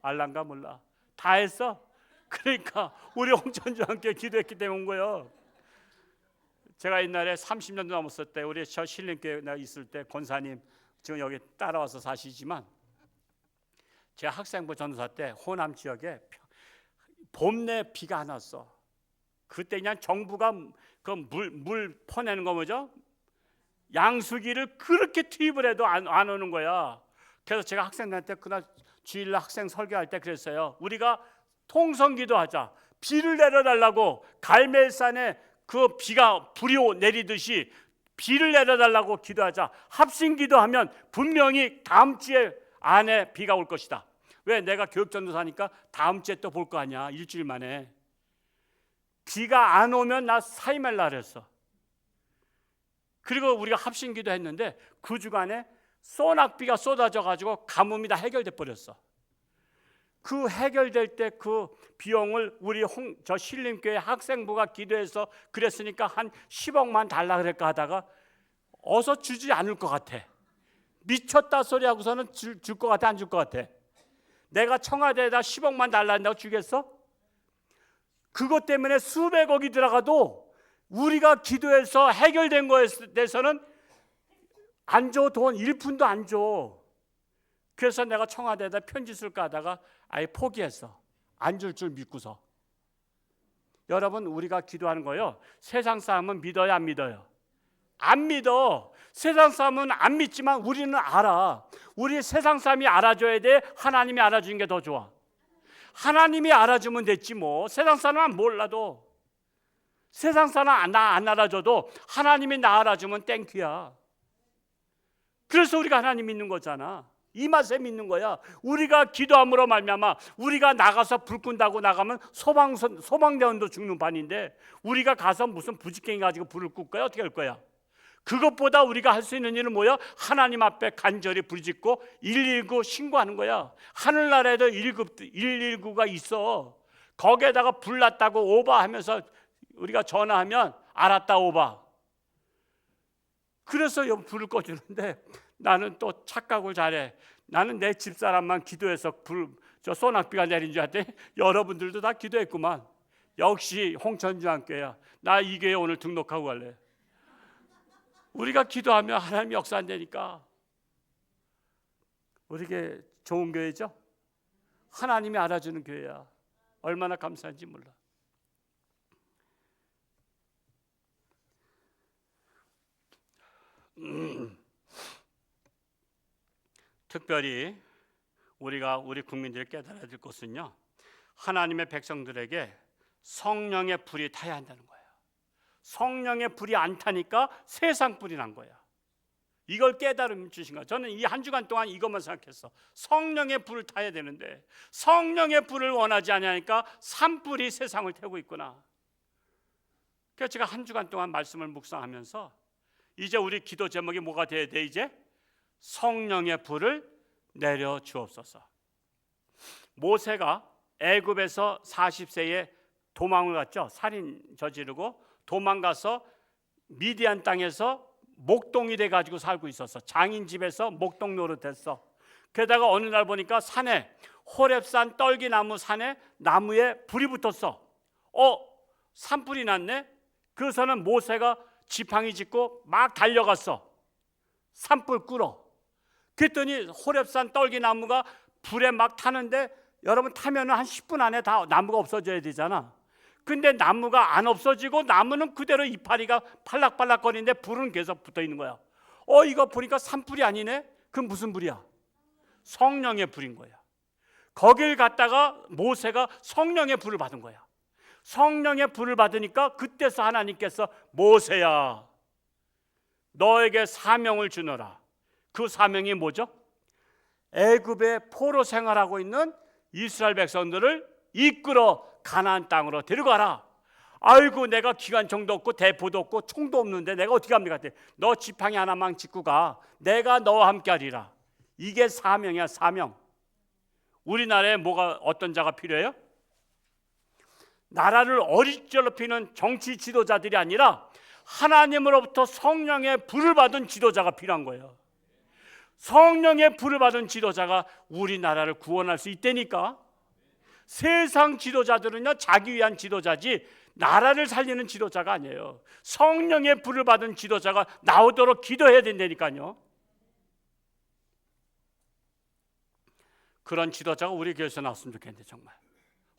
알란가 몰라. 다 했어. 그러니까 우리 홍천주와 함께 기도했기 때문에 온 거예요. 제가 옛날에 30년도 넘었을 때 우리 저 신림교회 있을 때 권사님, 지금 여기 따라와서 사시지만, 제가 학생부 전도사 때 호남 지역에 봄 내 비가 안 왔어. 그때 그냥 정부가 그 물 퍼내는 거 뭐죠? 양수기를 그렇게 투입을 해도 안 오는 거야. 그래서 제가 학생들한테 그날 주일날 학생 설교할 때 그랬어요. 우리가 통성기도 하자. 비를 내려달라고, 갈멜산에 그 비가 불이 내리듯이 비를 내려달라고 기도하자. 합심기도하면 분명히 다음 주에 안에 비가 올 것이다. 왜? 내가 교육전도사니까 다음 주에 또 볼 거 아니야. 일주일 만에. 비가 안 오면 나 사임할라 그랬어. 그리고 우리가 합심기도 했는데 그 주간에 소낙비가 쏟아져 가지고 가뭄이 다 해결돼 버렸어. 그 해결될 때 그 비용을 우리 저 신림교회 학생부가 기도해서 그랬으니까 한 10억만 달라 그럴까 하다가 어서 주지 않을 것 같아. 미쳤다 소리 하고서는 줄 것 같아, 안 줄 것 같아? 내가 청와대에다 10억만 달라 한다고 주겠어? 그것 때문에 수백억이 들어가도 우리가 기도해서 해결된 거에 대해서는 안 줘. 돈 1푼도 안 줘. 그래서 내가 청와대에다 편지 쓸까 하다가 아예 포기했어. 안 줄 줄 믿고서. 여러분, 우리가 기도하는 거요, 세상 사람은 믿어요, 안 믿어요? 안 믿어. 세상 사람은 안 믿지만 우리는 알아. 우리 세상 사람이 알아줘야 돼, 하나님이 알아주는 게 더 좋아? 하나님이 알아주면 됐지 뭐. 세상 사람은 몰라도, 세상 사람 나 안 알아줘도 하나님이 나 알아주면 땡큐야. 그래서 우리가 하나님 믿는 거잖아. 이 맛에 믿는 거야. 우리가 기도함으로 말미암아 우리가 나가서 불 끈다고 나가면 소방대원도 죽는 판인데, 우리가 가서 무슨 부직갱이 가지고 불을 끌 거야? 어떻게 할 거야? 그것보다 우리가 할 수 있는 일은 뭐야? 하나님 앞에 간절히 부르짖고 119 신고하는 거야. 하늘나라에도 119가 있어. 거기에다가 불 났다고 오바하면서 우리가 전화하면 알았다 오바. 그래서 불을 꺼주는데, 나는 또 착각을 잘해. 나는 내 집사람만 기도해서 저 소낙비가 내린 줄 알았더니 여러분들도 다 기도했구만. 역시 홍천주한교회야. 나 이 교회 오늘 등록하고 갈래. 우리가 기도하면 하나님 역사한다니까. 우리게 좋은 교회죠. 하나님이 알아주는 교회야. 얼마나 감사한지 몰라. 특별히 우리 국민들이 깨달아야 될 것은요, 하나님의 백성들에게 성령의 불이 타야 한다는 거예요. 성령의 불이 안 타니까 세상 불이 난 거야. 이걸 깨달음 주신 거야. 저는 이 한 주간 동안 이것만 생각했어. 성령의 불을 타야 되는데 성령의 불을 원하지 않으니까 산불이 세상을 태우고 있구나. 그래서 제가 한 주간 동안 말씀을 묵상하면서 이제 우리 기도 제목이 뭐가 돼야 돼? 이제 성령의 불을 내려 주옵소서. 모세가 애굽에서 40세에 도망을 갔죠. 살인 저지르고 도망가서 미디안 땅에서 목동이 돼 가지고 살고 있었어. 장인 집에서 목동 노릇했어. 게다가 어느 날 보니까 산에, 호렙산 떨기나무 산에 나무에 불이 붙었어. 산불이 났네. 그래서는 모세가 지팡이 짚고 막 달려갔어. 산불 끄러. 그랬더니 호렙산 떨기나무가 불에 막 타는데, 여러분 타면은 한 10분 안에 다 나무가 없어져야 되잖아. 근데 나무가 안 없어지고 나무는 그대로 이파리가 팔락팔락거리는데 불은 계속 붙어 있는 거야. 이거 보니까 산불이 아니네. 그럼 무슨 불이야? 성령의 불인 거야. 거길 갔다가 모세가 성령의 불을 받은 거야. 성령의 불을 받으니까 그때서 하나님께서 모세야 너에게 사명을 주노라. 그 사명이 뭐죠? 애굽에 포로 생활하고 있는 이스라엘 백성들을 이끌어 가나안 땅으로 데려가라. 아이고 내가 기관총도 없고 대포도 없고 총도 없는데 내가 어떻게 합니까? 너 지팡이 하나만 짚고 가. 내가 너와 함께하리라. 이게 사명이야, 사명. 우리나라에 어떤 자가 필요해요? 나라를 어지럽히는 정치 지도자들이 아니라 하나님으로부터 성령의 불을 받은 지도자가 필요한 거예요. 성령의 불을 받은 지도자가 우리나라를 구원할 수 있다니까. 세상 지도자들은요 자기 위한 지도자지 나라를 살리는 지도자가 아니에요. 성령의 불을 받은 지도자가 나오도록 기도해야 된다니까요. 그런 지도자가 우리 교회에서 나왔으면 좋겠는데 정말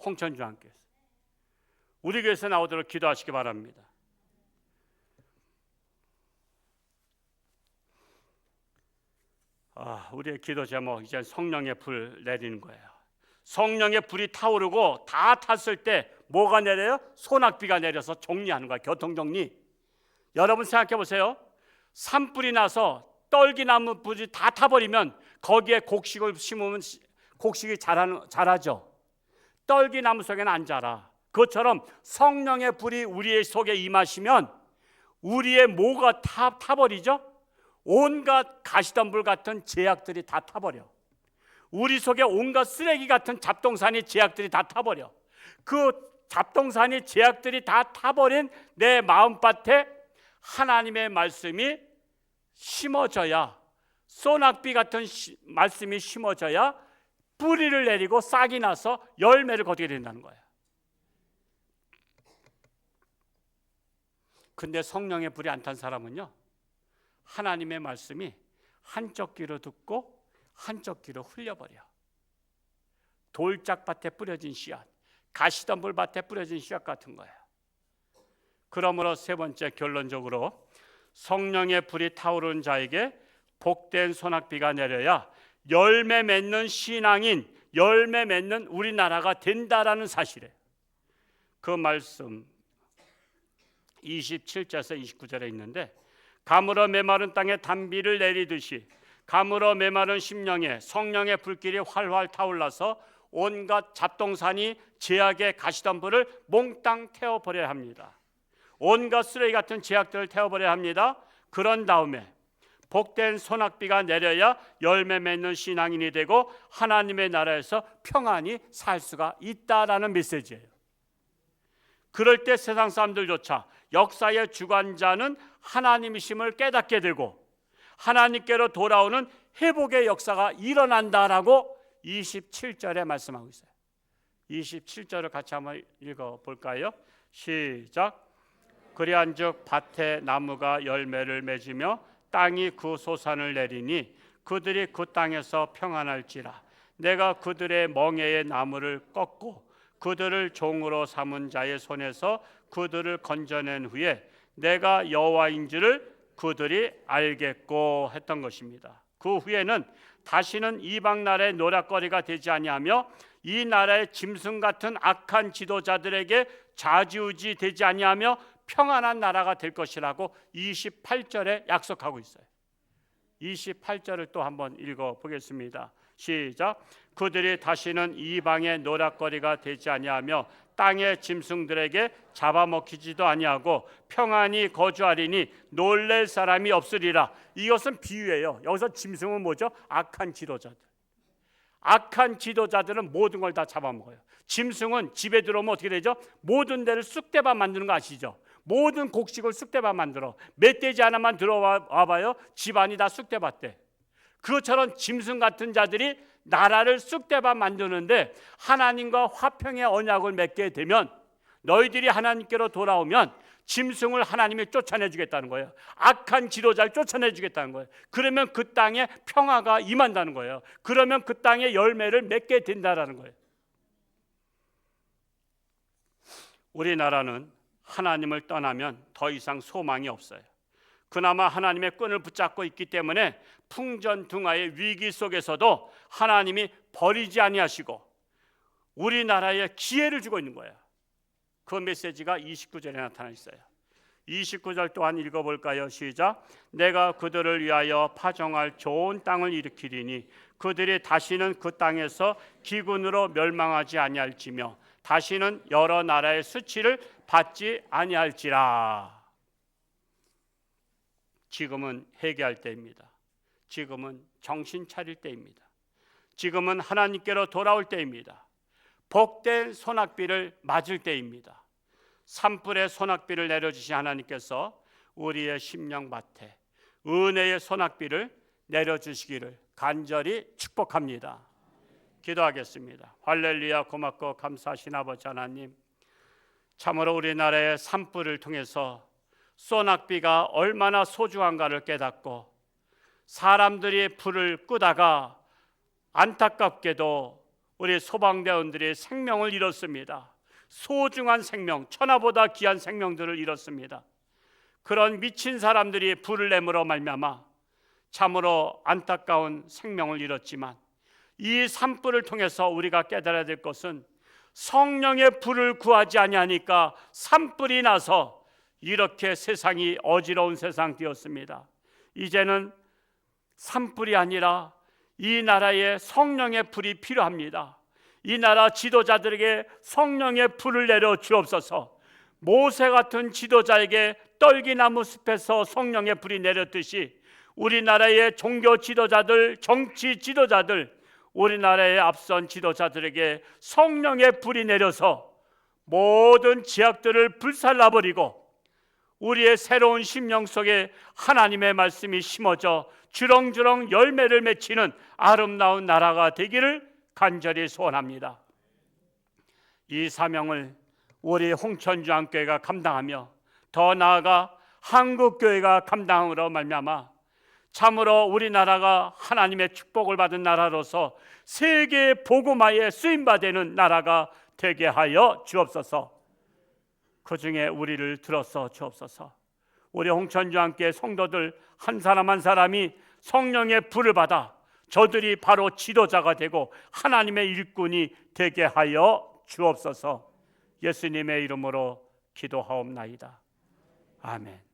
홍천주 함께해서 우리 교회에서 나오도록 기도하시기 바랍니다. 우리의 기도 제목 이제 성령의 불 내리는 거예요. 성령의 불이 타오르고 다 탔을 때 뭐가 내려요? 소낙비가 내려서 정리하는 거야. 교통정리. 여러분 생각해 보세요. 산불이 나서 떨기나무 불이 다 타버리면 거기에 곡식을 심으면 곡식이 자라죠. 떨기나무 속에는 안 자라. 그것처럼 성령의 불이 우리의 속에 임하시면 우리의 뭐가 타버리죠? 온갖 가시덤불 같은 제약들이 다 타버려. 우리 속에 온갖 쓰레기 같은 잡동사니 제약들이 다 타버려. 그 잡동사니 제약들이 다 타버린 내 마음밭에 하나님의 말씀이 심어져야, 소낙비 같은 말씀이 심어져야 뿌리를 내리고 싹이 나서 열매를 거두게 된다는 거예요. 근데 성령의 불이 안 탄 사람은요 하나님의 말씀이 한쪽 귀로 듣고 한쪽 귀로 흘려버려. 돌짝밭에 뿌려진 씨앗, 가시덤불 밭에 뿌려진 씨앗 같은 거예요. 그러므로 세 번째, 결론적으로 성령의 불이 타오르는 자에게 복된 소낙비가 내려야 열매 맺는 신앙인, 열매 맺는 우리나라가 된다라는 사실이에요. 그 말씀 27절에서 29절에 있는데, 가물어 메마른 땅에 단비를 내리듯이 가물어 메마른 심령에 성령의 불길이 활활 타올라서 온갖 잡동사니 제약의 가시덤불을 몽땅 태워버려야 합니다. 온갖 쓰레기 같은 제약들을 태워버려야 합니다. 그런 다음에 복된 소낙비가 내려야 열매 맺는 신앙인이 되고 하나님의 나라에서 평안히 살 수가 있다라는 메시지예요. 그럴 때 세상 사람들조차 역사의 주관자는 하나님이심을 깨닫게 되고 하나님께로 돌아오는 회복의 역사가 일어난다라고 27절에 말씀하고 있어요. 27절을 같이 한번 읽어볼까요? 시작. 그리한즉 밭에 나무가 열매를 맺으며 땅이 그 소산을 내리니 그들이 그 땅에서 평안할지라. 내가 그들의 멍에의 나무를 꺾고 그들을 종으로 삼은 자의 손에서 그들을 건져낸 후에 내가 여호와인 줄을 그들이 알겠고 했던 것입니다. 그 후에는 다시는 이방 나라의 노략거리가 되지 아니하며 이 나라의 짐승 같은 악한 지도자들에게 좌지우지 되지 아니하며 평안한 나라가 될 것이라고 28절에 약속하고 있어요. 28절을 또 한번 읽어보겠습니다. 시작. 그들이 다시는 이방의 노략거리가 되지 아니하며 땅의 짐승들에게 잡아먹히지도 아니하고 평안히 거주하리니 놀랄 사람이 없으리라. 이것은 비유예요. 여기서 짐승은 뭐죠? 악한 지도자들. 악한 지도자들은 모든 걸 다 잡아먹어요. 짐승은 집에 들어오면 어떻게 되죠? 모든 데를 쑥대밭 만드는 거 아시죠? 모든 곡식을 쑥대밭 만들어. 멧돼지 하나만 들어와 봐요. 집안이 다 쑥대밭 돼. 그것처럼 짐승 같은 자들이 나라를 쑥대밭 만드는데 하나님과 화평의 언약을 맺게 되면 너희들이 하나님께로 돌아오면 짐승을 하나님이 쫓아내주겠다는 거예요. 악한 지도자를 쫓아내주겠다는 거예요. 그러면 그 땅에 평화가 임한다는 거예요. 그러면 그 땅에 열매를 맺게 된다는 거예요. 우리나라는 하나님을 떠나면 더 이상 소망이 없어요. 그나마 하나님의 끈을 붙잡고 있기 때문에 풍전등화의 위기 속에서도 하나님이 버리지 아니하시고 우리나라에 기회를 주고 있는 거예요. 그 메시지가 29절에 나타나 있어요. 29절 또한 읽어볼까요? 시작. 내가 그들을 위하여 파종할 좋은 땅을 일으키리니 그들이 다시는 그 땅에서 기근으로 멸망하지 아니할지며 다시는 여러 나라의 수치를 받지 아니할지라. 지금은 회개할 때입니다. 지금은 정신 차릴 때입니다. 지금은 하나님께로 돌아올 때입니다. 복된 소낙비를 맞을 때입니다. 산불의 소낙비를 내려주신 하나님께서 우리의 심령밭에 은혜의 소낙비를 내려주시기를 간절히 축복합니다. 기도하겠습니다. 할렐루야. 고맙고 감사하신 아버지 하나님, 참으로 우리나라의 산불을 통해서 소낙비가 얼마나 소중한가를 깨닫고 사람들이 불을 끄다가 안타깝게도 우리 소방대원들이 생명을 잃었습니다. 소중한 생명, 천하보다 귀한 생명들을 잃었습니다. 그런 미친 사람들이 불을 내므로 말미암아 참으로 안타까운 생명을 잃었지만 이 산불을 통해서 우리가 깨달아야 될 것은 성령의 불을 구하지 아니하니까 산불이 나서 이렇게 세상이 어지러운 세상 되었습니다. 이제는 산불이 아니라 이 나라에 성령의 불이 필요합니다. 이 나라 지도자들에게 성령의 불을 내려 주옵소서. 모세 같은 지도자에게 떨기나무 숲에서 성령의 불이 내렸듯이 우리나라의 종교 지도자들, 정치 지도자들, 우리나라의 앞선 지도자들에게 성령의 불이 내려서 모든 죄악들을 불살라버리고 우리의 새로운 심령 속에 하나님의 말씀이 심어져 주렁주렁 열매를 맺히는 아름다운 나라가 되기를 간절히 소원합니다. 이 사명을 우리 홍천주안교회가 감당하며 더 나아가 한국교회가 감당으로 말미암아 참으로 우리나라가 하나님의 축복을 받은 나라로서 세계 복음화에 쓰임받는 나라가 되게 하여 주옵소서. 그 중에 우리를 들어서 주옵소서. 우리 홍천주안교회 성도들 한 사람 한 사람이 성령의 불을 받아 저들이 바로 지도자가 되고 하나님의 일꾼이 되게 하여 주옵소서. 예수님의 이름으로 기도하옵나이다. 아멘.